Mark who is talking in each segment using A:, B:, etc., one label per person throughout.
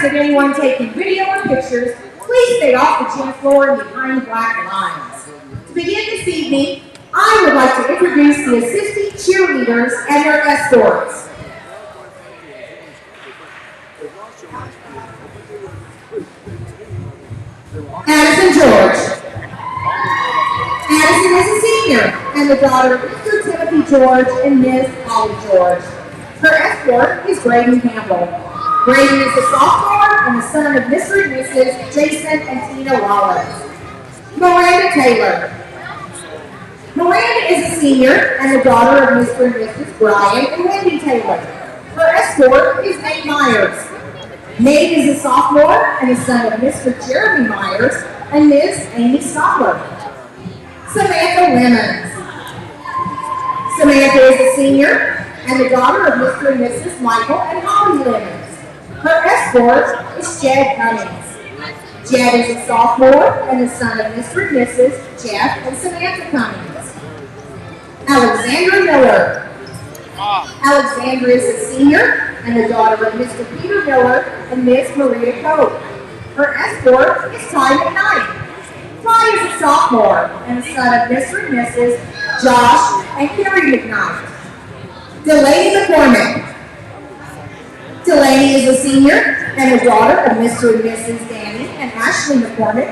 A: that anyone taking video or pictures, please stay off the gym floor and behind black lines. To begin this evening, I would like to introduce the assisting cheerleaders and their escorts. Addison George. Addison is a senior and the daughter of Mr. Timothy George and Ms. Holly George. Her escort is Greene Campbell. Greene is a sophomore and the son of Mr. and Mrs. Jason and Tina Wallace. Miranda Taylor. Miranda is a senior and the daughter of Mr. and Mrs. Brian and Wendy Taylor. Her escort is Nate Myers. Nate is a sophomore and the son of Mr. Jeremy Myers and Ms. Amy Stopper. Samantha Lemons. Samantha is a senior and the daughter of Mr. and Mrs. Michael and Holly Lemons. Her escort is Jed Cummings. Jed is a sophomore and the son of Mr. and Mrs. Jeff and Samantha Cummings. Alexandra Miller. Alexandra is a senior and the daughter of Mr. Peter Miller and Miss Maria Cope. Her escort is Ty McKnight. Ty is a sophomore and the son of Mr. and Mrs. Josh and Carrie McKnight. Delaney McCormick. Delaney is a senior and the daughter of Mr. and Mrs. Danny and Ashley McCormick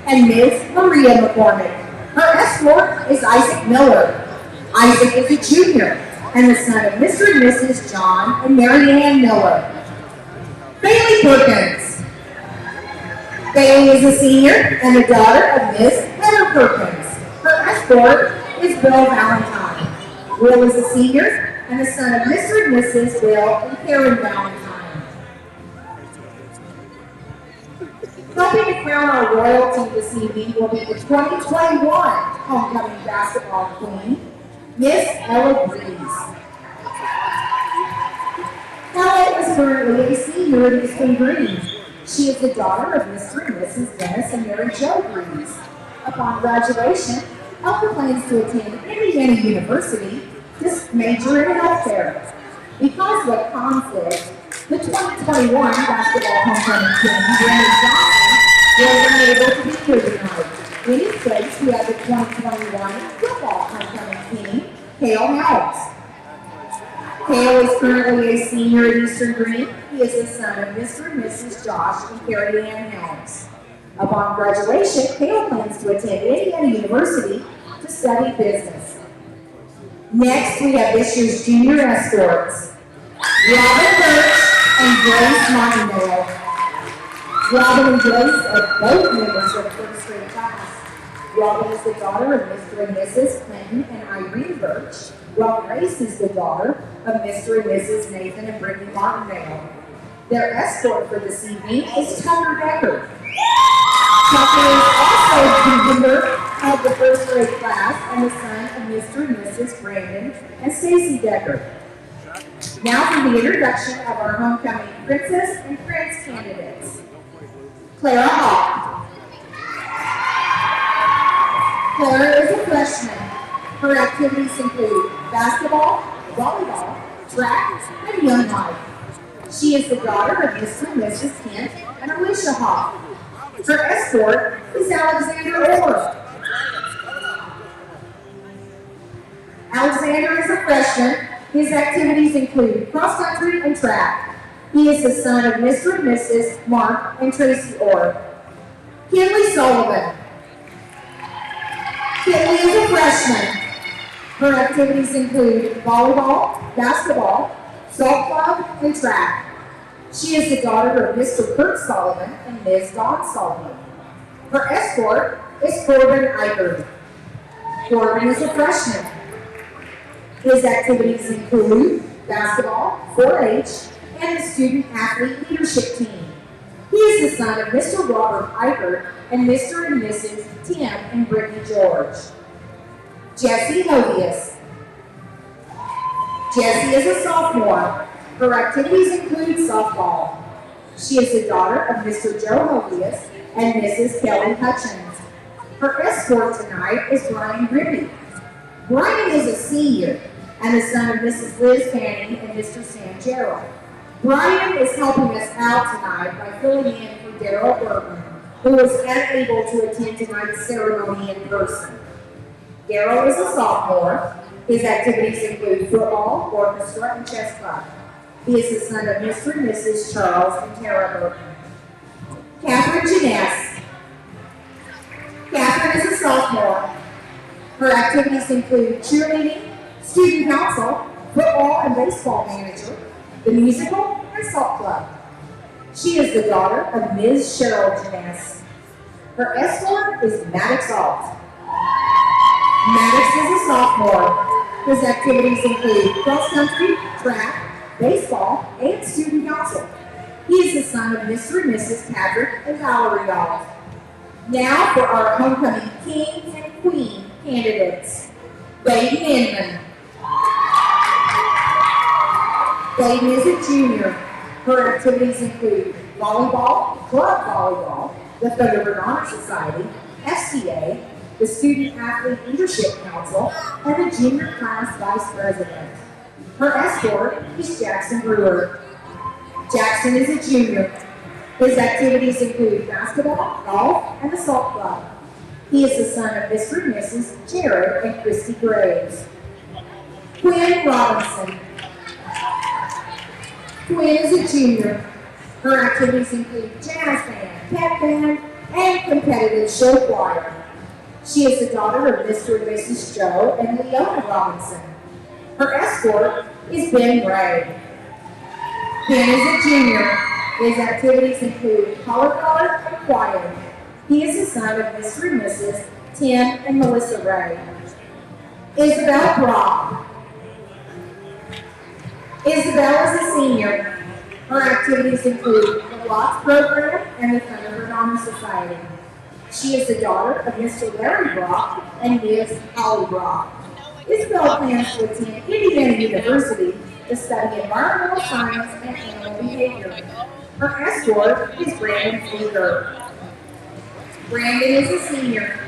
A: and Ms. Maria McCormick. Her escort is Isaac Miller. Isaac is a junior and the son of Mr. and Mrs. John and Mary Ann Miller. Bailey Perkins. Bailey is a senior and the daughter of Miss Heather Perkins. Her escort is Bill Valentine. Will is a senior and the son of Mr. and Mrs. Bill and Karen Valentine. Helping to crown our royalty this evening will be the 2021 homecoming basketball queen, Miss Ella Breeze. Ella is currently a senior at Eastern Greene. She is the daughter of Mr. and Mrs. Dennis and Mary Jo Breeze. Upon graduation, Ella plans to attend Indiana University to major in healthcare. Because of a conflict, the 2021 basketball homecoming team, Brandon Johnson, was unable to be here tonight. In his place, we have the 2021 football homecoming team, Cale Helms. Cale is currently a senior at Eastern Greene. He is the son of Mr. and Mrs. Josh and Carrie Ann Helms. Upon graduation, Cale plans to attend Indiana University to study business. Next, we have this year's junior escorts, Robin Birch and Grace Martindale. Robin and Grace are both members of the first grade class. Robin is the daughter of Mr. and Mrs. Clinton and Irene Birch, while Grace is the daughter of Mr. and Mrs. Nathan and Brittany Martindale. Their escort for this evening is Tucker Decker. Tucker is also a member of the first grade class and the son of Mr. and Mrs. Brandon and Stacy Decker. Now for the introduction of our homecoming princess and prince candidates. Clara Hawk. Clara is a freshman. Her activities include basketball, volleyball, track, and young life. She is the daughter of Mr. and Mrs. Kent and Alicia Hawk. Her escort is Alexander Orr. Alexander is a freshman. His activities include cross-country and track. He is the son of Mr. and Mrs. Mark and Tracy Orr. Kinley Sullivan. Kinley is a freshman. Her activities include volleyball, basketball, salt club, and track. She is the daughter of Mr. Kurt Sullivan and Ms. Dawn Sullivan. Her escort is Corbin Eichert. Corbin is a freshman. His activities include basketball, 4-H, and the student athlete leadership team. He is the son of Mr. Robert Eichert and Mr. and Mrs. Tim and Brittany George. Jessie Hovius. Jessie is a sophomore. Her activities include softball. She is the daughter of Mr. Joe Hovius and Mrs. Kelly Hutchins. Her escort tonight is Brian Ribby. Brian is a senior and the son of Mrs. Liz Fanning and Mr. Sam Gerald. Brian is helping us out tonight by filling in for Daryl Bergman, who was unable to attend tonight's ceremony in person. Daryl is a sophomore. His activities include football, orchestra, and chess club. He is the son of Mr. and Mrs. Charles and Tara Bergman. Catherine Jeunesse. Catherine is a sophomore. Her activities include cheerleading, student council, football and baseball manager, the musical, and salt club. She is the daughter of Ms. Cheryl Jeunesse. Her escort is Maddox Alt. Maddox is a sophomore. His activities include cross-country, track, baseball, and student council. He is the son of Mr. and Mrs. Patrick and Valerie Alt. Now for our homecoming king and queen candidates. Baden Inman. Baden is a junior. Her activities include volleyball, club volleyball, the Thunderbird Honor Society, SCA, the Student Athlete Leadership Council, and the junior class vice president. Her escort is Jackson Brewer. Jackson is a junior. His activities include basketball, golf, and the salt club. He is the son of Mr. and Mrs. Jared and Christy Graves. Quinn Robinson. Quinn is a junior. Her activities include jazz band, pep band, and competitive show choir. She is the daughter of Mr. and Mrs. Joe and Leona Robinson. Her escort is Ben Ray. Ben is a junior. His activities include color guard and choir. He is the son of Mr. and Mrs. Tim and Melissa Ray. Isabel Brock. Isabel is a senior. Her activities include the Watts program and the Thunderbird Honor Society. She is the daughter of Mr. Larry Brock and Ms. Holly Brock. Isabel plans to attend Indiana University to study environmental science and animal behavior. Her escort is Brandon Fleeger. Brandon is a senior.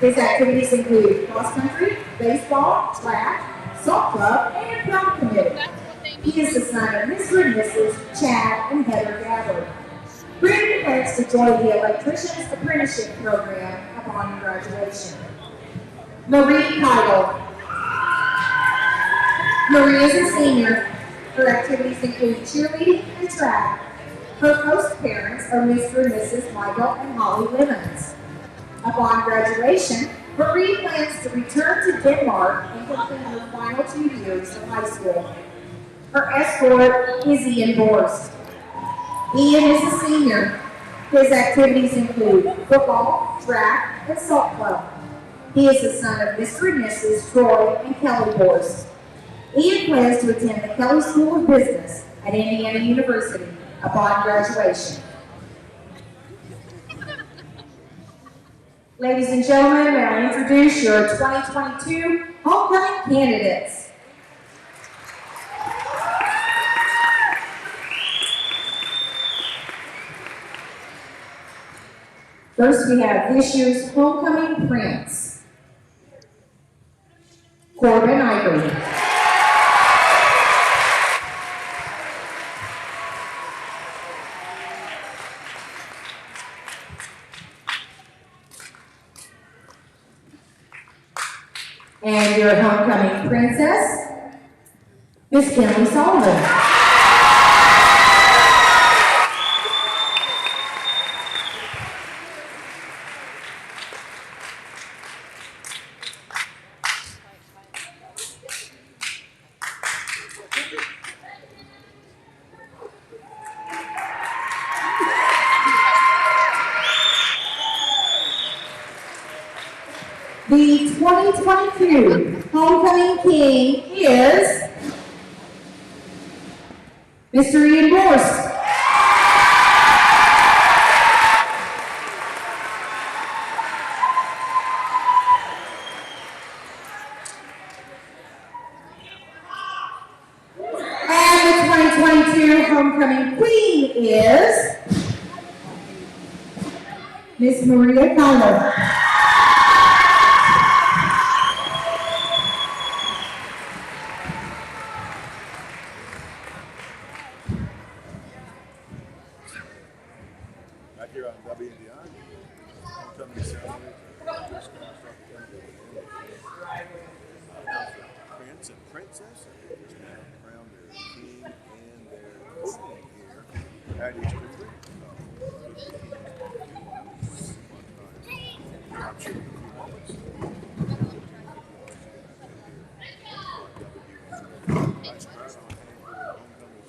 A: His activities include cross-country, baseball, track, salt club, and prom committee. He is the son of Mr. and Mrs. Chad and Heather Gabbard. Brandon plans to join the Electrician's Apprenticeship Program upon graduation. Marie Keidel. Marie is a senior. Her activities include cheerleading and track. Her host parents are Mr. and Mrs. Michael and Holly Lemons. Upon graduation, Marie plans to return to Denmark and complete her final 2 years of high school. Her escort is Ian Borst. Ian is a senior. His activities include football, track, and salt club. He is the son of Mr. and Mrs. Troy and Kelly Borst. Ian plans to attend the Kelly School of Business at Indiana University upon graduation. Ladies and gentlemen, may I introduce your 2022 homecoming candidates. First, we have this year's homecoming prince, Corbin Ivory. And your homecoming princess, Miss Kimberly Sullivan. The 2022 homecoming king is Mr. Ian Borst. And the 2022 homecoming queen is Miss Maria Connell.
B: Back here on WNDI, homecoming ceremony. Just gonna start the Prince and Princess are just now crowned their king and their queen here at Easter Creek. I'm sure in a few moments. Nice crowd on hand for the homecoming